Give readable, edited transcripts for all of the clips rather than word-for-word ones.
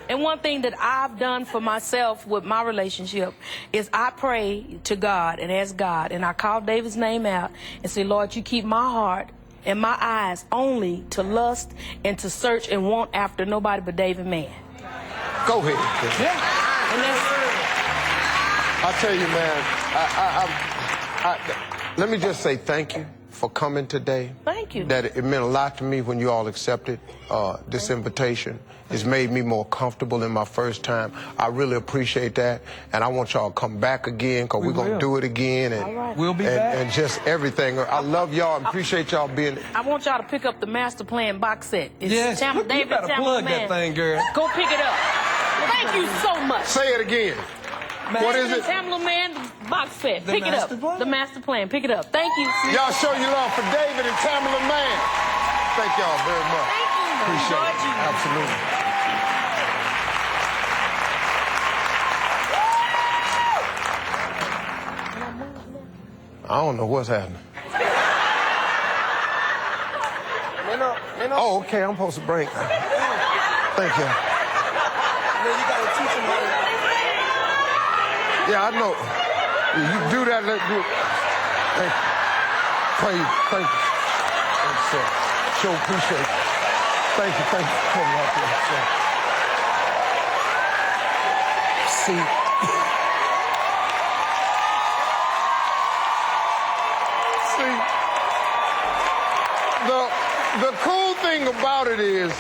And one thing that I've done for myself with my relationship is I pray to God and ask God, and I call David's name out and say, Lord, you keep my heart and my eyes only to lust and to search and want after nobody but David man. Go ahead. Yeah. And that's, I tell you, man, let me just say thank you for coming today. Thank you. That it meant a lot to me when you all accepted this invitation. It's made me more comfortable in my first time. I really appreciate that, and I want y'all to come back again, because we're going to do it again. And, all right. We'll be back. And just everything. I love y'all and appreciate y'all being... I want y'all to pick up the Master Plan box set. It's Yes, you better plug that thing, girl. Go pick it up. Thank you so much. Say it again. What is it? Tamla Man box set. Pick it up. Plan? The Master Plan. Pick it up. Thank you. Y'all show your love for David and Tamla Man. Thank y'all very much. Thank you. Appreciate it. You. Absolutely. I don't know what's happening. Oh, okay, I'm supposed to break. Thank you. Yeah, I know. You do that, let's do it. Thank you. Thank you. Thank you. Thank you, sir. Sure appreciate it. Thank you for coming out here, sir. See. See. The cool thing about it is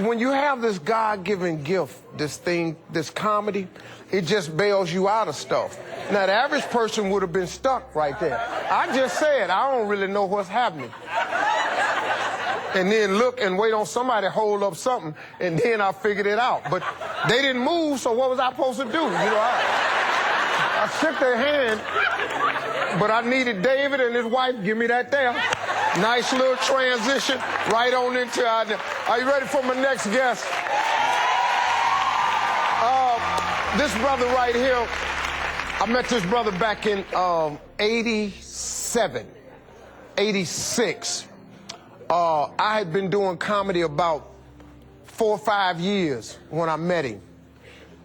when you have this God-given gift, this comedy, it just bails you out of stuff. Now, the average person would have been stuck right there. I just said, I don't really know what's happening. And then look and wait on somebody to hold up something, and then I figured it out. But they didn't move, so what was I supposed to do? You know, I shook their hand, but I needed David and his wife. Give me that there. Nice little transition right on into our... Are you ready for my next guest? This brother right here, I met this brother back in 87, 86. I had been doing comedy about 4 or 5 years when I met him.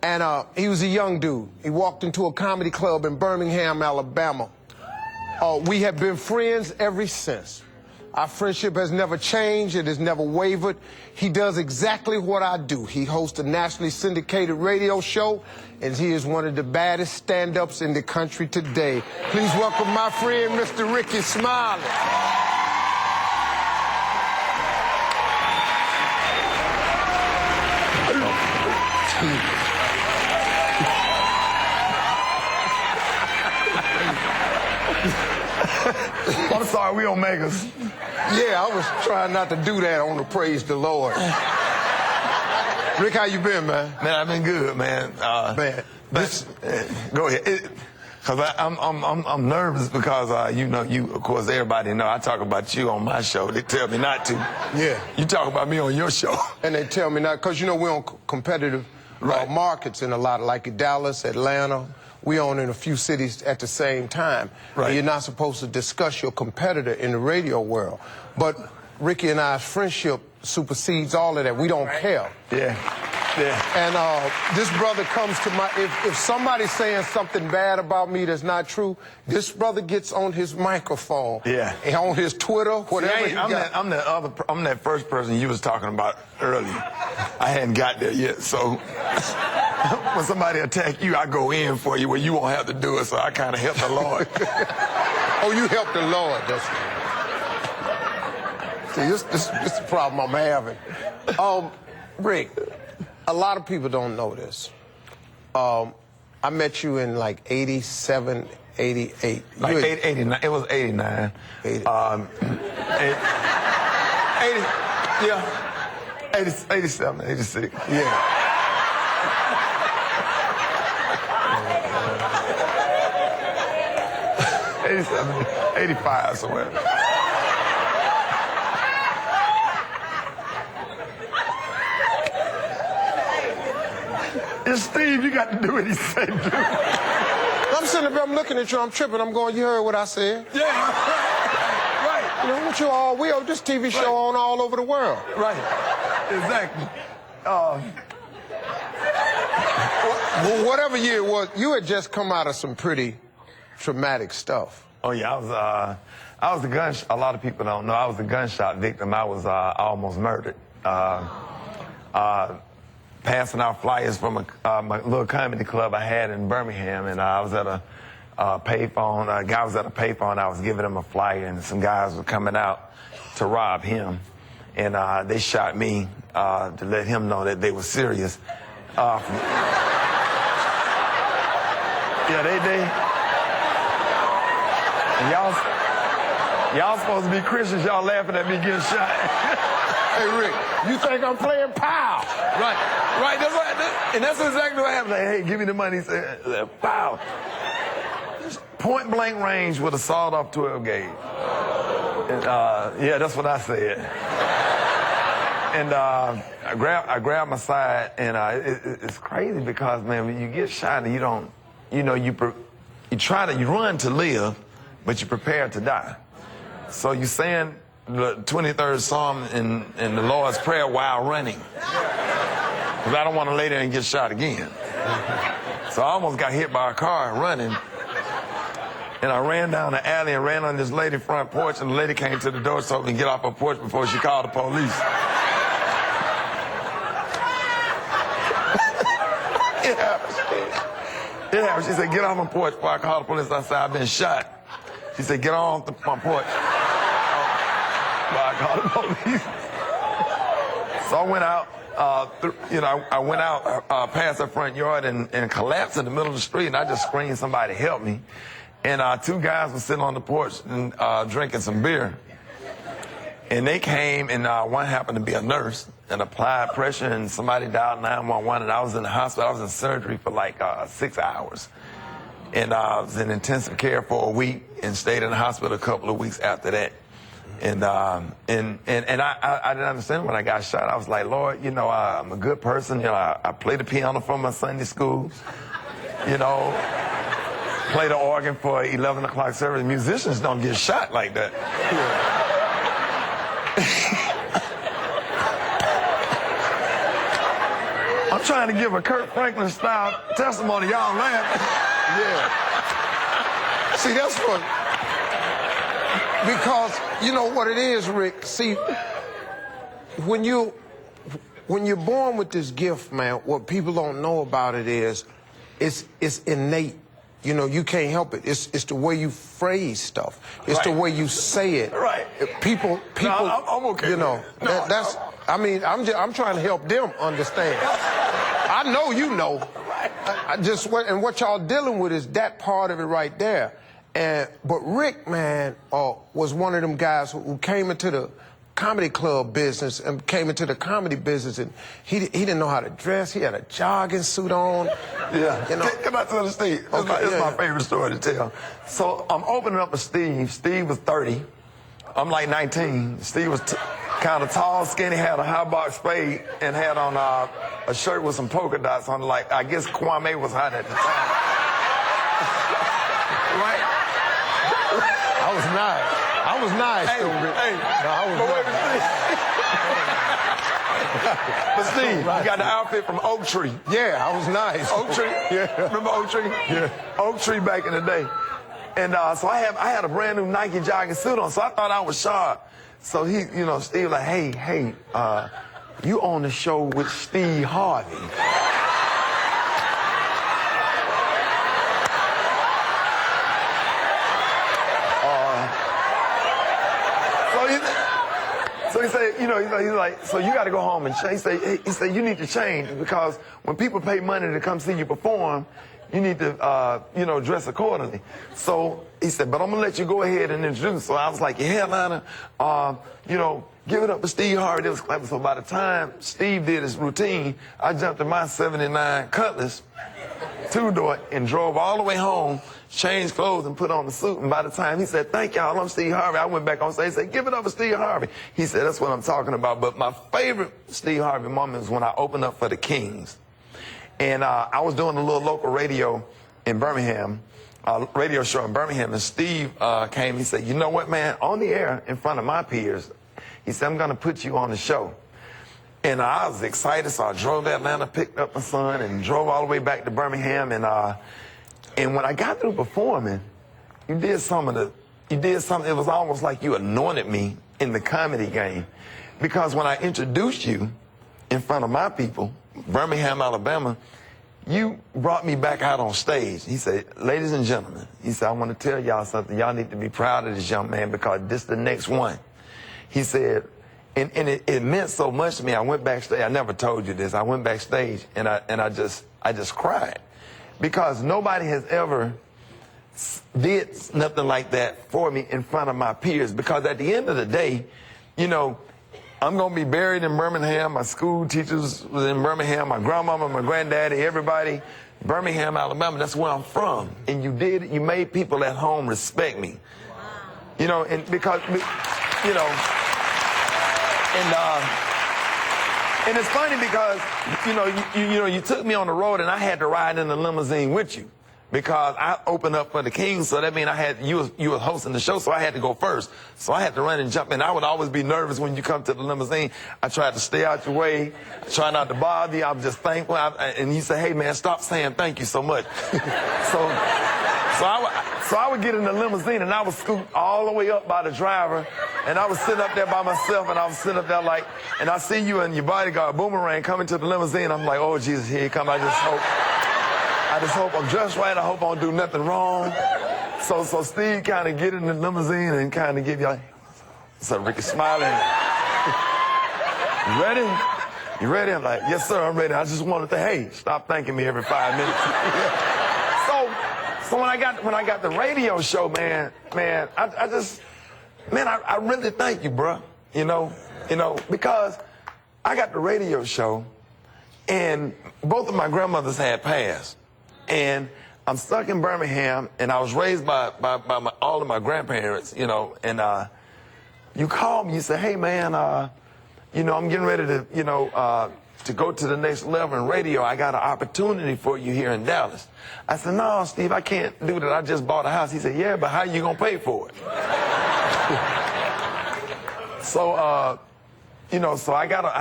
And he was a young dude. He walked into a comedy club in Birmingham, Alabama. We have been friends ever since. Our friendship has never changed. It has never wavered. He does exactly what I do. He hosts a nationally syndicated radio show, and he is one of the baddest stand-ups in the country today. Please welcome my friend, Mr. Ricky Smiley. I'm sorry, we Omegas. Yeah, I was trying not to do that on the Praise the Lord. Rick, how you been, man? Man, I've been good, man. Go ahead. Because I'm nervous because, you know, of course, everybody know I talk about you on my show. They tell me not to. Yeah. You talk about me on your show. And they tell me not, because, you know, we're on competitive markets in a lot of, like Dallas, Atlanta. We own in a few cities at the same time. Right. And you're not supposed to discuss your competitor in the radio world. But Ricky and I's friendship supersedes all of that. We don't care. Yeah. Yeah. And this brother comes to my... If somebody's saying something bad about me that's not true, this brother gets on his microphone. Yeah. And on his Twitter, whatever he got. I'm that first person you was talking about earlier. I hadn't got there yet, so... When somebody attack you, I go in for you where you won't have to do it, so I kind of help the Lord. Oh, you help the Lord. That's... See, this is the problem I'm having. Rick, a lot of people don't know this. I met you in like 87, 88. Like 89. It was 89. 80. 80, yeah. 87, 86. Yeah. 87, 85 somewhere. It's Steve, you got to do what he said, dude. I'm sitting there, I'm looking at you, I'm tripping, I'm going, you heard what I said? Yeah, right. You know what you all, we have this TV show on all over the world. Right, exactly. Well, whatever year it was, you had just come out of some pretty traumatic stuff. Oh yeah, I was a lot of people don't know, I was a gunshot victim. I was almost murdered. Passing out flyers from my little comedy club I had in Birmingham, and I was at a payphone. A guy was at a payphone. I was giving him a flyer, and some guys were coming out to rob him, and they shot me to let him know that they were serious. Yeah, they. And y'all supposed to be Christians. Y'all laughing at me getting shot. Hey, Rick, you think I'm playing pow? Right. And that's exactly what happened. Like, hey, give me the money. He said, pow. Point blank range with a sawed off 12 gauge. And, yeah, that's what I said. And I grabbed my side, and it's crazy because, man, when you get shot and you don't, you run to live, but you prepare to die. So you're saying the 23rd Psalm in the Lord's Prayer while running. Because I don't want to lay there and get shot again. So I almost got hit by a car running. And I ran down the alley and ran on this lady's front porch, and the lady came to the door so I could get off her porch before she called the police. It happened. She said, get off my porch before I call the police. I said, I've been shot. She said, get on my porch. I called the police. So I went out, I went out past her front yard and collapsed in the middle of the street, and I just screamed, somebody help me. And two guys were sitting on the porch and drinking some beer. And they came, and one happened to be a nurse, and applied pressure, and somebody dialed 911, and I was in the hospital. I was in surgery for like 6 hours. And I was in intensive care for a week and stayed in the hospital a couple of weeks after that. And I didn't understand when I got shot. I was like, Lord, I'm a good person. I play the piano for my Sunday school. Play the organ for 11 o'clock service. Musicians don't get shot like that. I'm trying to give a Kirk Franklin style testimony. Y'all laughing. Yeah. See, that's what. Because you know what it is, Rick. See, when you're born with this gift, man, what people don't know about it is, it's innate. You can't help it. It's the way you phrase stuff. It's the way you say it. Right. People. No, I'm okay. That's. I mean, I'm trying to help them understand. I know you know. And what y'all dealing with is that part of it right there. But Rick, man, was one of them guys who came into the comedy club business and came into the comedy business, and he didn't know how to dress. He had a jogging suit on. Yeah. Come out to the Steve. It's my favorite story to tell. So I'm opening up with Steve. Steve was 30. I'm like 19. Steve was kind of tall, skinny, had a high box fade, and had on a shirt with some polka dots on it. Like, I guess Kwame was hot at the time. Right? I was nice. Hey, though, Rick. Hey, no, I was But Steve, you got the outfit from Oak Tree. Yeah, I was nice. Oak Tree? Yeah. Remember Oak Tree? Yeah. Oak Tree back in the day. And so I had a brand new Nike jogging suit on, so I thought I was sharp. So Steve was like, hey, you on the show with Steve Harvey. So he said, he's like, so you got to go home and change. He said, you need to change because when people pay money to come see you perform, you need to, dress accordingly. So he said, but I'm going to let you go ahead and introduce. So I was like, your headliner, give it up to Steve Harvey. It was clapping. So by the time Steve did his routine, I jumped in my 79 Cutlass, two-door, and drove all the way home, changed clothes, and put on the suit. And by the time he said, thank y'all, I'm Steve Harvey, I went back on stage and said, give it up for Steve Harvey. He said, that's what I'm talking about. But my favorite Steve Harvey moment was when I opened up for the Kings. And I was doing a little local radio in Birmingham, radio show in Birmingham, and Steve came. He said, you know what, man, on the air in front of my peers, he said, I'm going to put you on the show. And I was excited, so I drove to Atlanta, picked up my son, and drove all the way back to Birmingham. And when I got through performing, you did something. It was almost like you anointed me in the comedy game, because when I introduced you in front of my people, Birmingham, Alabama, you brought me back out on stage. He said, "Ladies and gentlemen," he said, "I want to tell y'all something. Y'all need to be proud of this young man because this is the next one." He said, and it meant so much to me. I went backstage. I never told you this. I went backstage and I just cried, because nobody has ever did nothing like that for me in front of my peers. Because at the end of the day, you know, I'm going to be buried in Birmingham. My school teachers was in Birmingham. My grandmama, my granddaddy, everybody. Birmingham, Alabama, that's where I'm from. And you made people at home respect me. You know, and because, you know, and it's funny because, you took me on the road and I had to ride in the limousine with you, because I opened up for the Kings, so that means you were hosting the show, so I had to go first. So I had to run and jump in. I would always be nervous when you come to the limousine. I tried to stay out your way, try not to bother you. I'm just thankful. And you say, "Hey man, stop saying thank you so much." So I would get in the limousine and I would scoot all the way up by the driver, and I was sitting up there by myself, and I was sitting up there like, and I see you and your bodyguard Boomerang coming to the limousine. I'm like, "Oh Jesus, here he come." I just hope I'm dressed right. I hope I don't do nothing wrong. So Steve kind of get in the limousine and kind of give you like, so Ricky smiling. "You ready? You ready?" I'm like, "Yes, sir, I'm ready. I just wanted to, hey, stop thanking me every 5 minutes." So when I got the radio show, man, I really thank you, bro. You know, because I got the radio show, and both of my grandmothers had passed, and I'm stuck in Birmingham, and I was raised by all of my grandparents, you know, and you called me, you said, "Hey man, I'm getting ready to go to the next level in radio. I got an opportunity for you here in Dallas." I said, "No, Steve, I can't do that. I just bought a house." He said, "Yeah, but how you gonna pay for it?" So I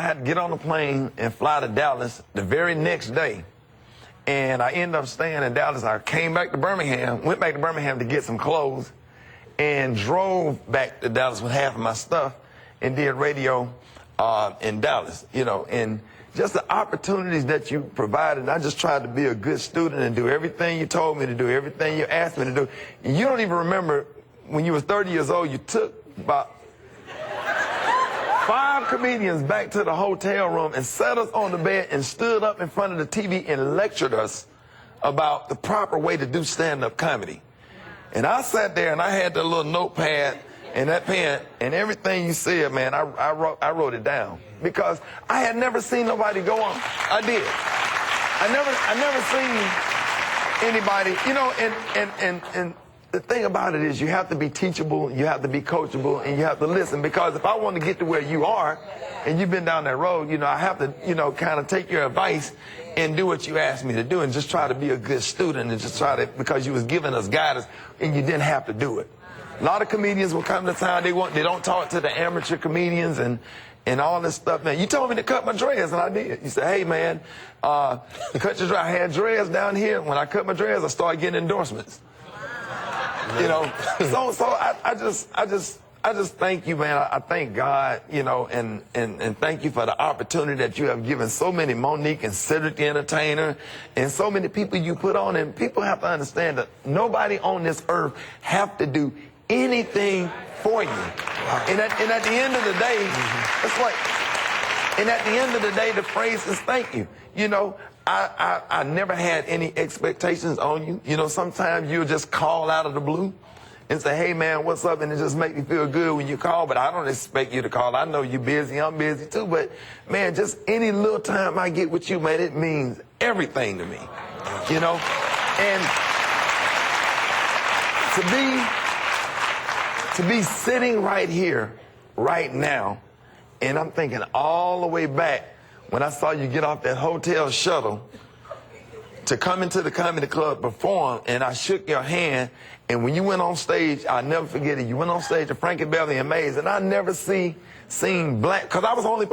had to get on the plane and fly to Dallas the very next day. And I ended up staying in Dallas. I came back to Birmingham, went back to Birmingham to get some clothes, and drove back to Dallas with half of my stuff and did radio in Dallas, and just the opportunities that you provided. I just tried to be a good student and do everything you told me to do, everything you asked me to do. And you don't even remember when you were 30 years old, you took about 5 comedians back to the hotel room and sat us on the bed and stood up in front of the TV and lectured us about the proper way to do stand-up comedy. And I sat there and I had that little notepad and that pen, and everything you said, man, I wrote it down, because I had never seen nobody go on. I did. I never seen anybody, and the thing about it is you have to be teachable, you have to be coachable, and you have to listen, because if I want to get to where you are, and you've been down that road, I have to, kind of take your advice and do what you asked me to do, and just try to be a good student, and just try to, because you was giving us guidance, and you didn't have to do it. A lot of comedians will come to town, they don't talk to the amateur comedians and all this stuff. Man, you told me to cut my dreads, and I did. You said, "Hey man, cut your dreads." I had dreads down here. When I cut my dreads, I started getting endorsements. So I just thank you, man. I thank God, and thank you for the opportunity that you have given so many, Monique and Cedric the Entertainer, and so many people you put on. And people have to understand that nobody on this earth have to do anything for you. And at the end of the day, it's like, and at the end of the day, the phrase is thank you. I never had any expectations on you. Sometimes you'll just call out of the blue and say, "Hey man, what's up?" And it just makes me feel good when you call, but I don't expect you to call. I know you're busy, I'm busy too, but man, just any little time I get with you, man, it means everything to me. And to be sitting right here, right now, and I'm thinking all the way back when I saw you get off that hotel shuttle to come into the comedy club, perform, and I shook your hand, and when you went on stage, I'll never forget it. You went on stage at Frankie Beverly and Mays, and I never seen black, because I was only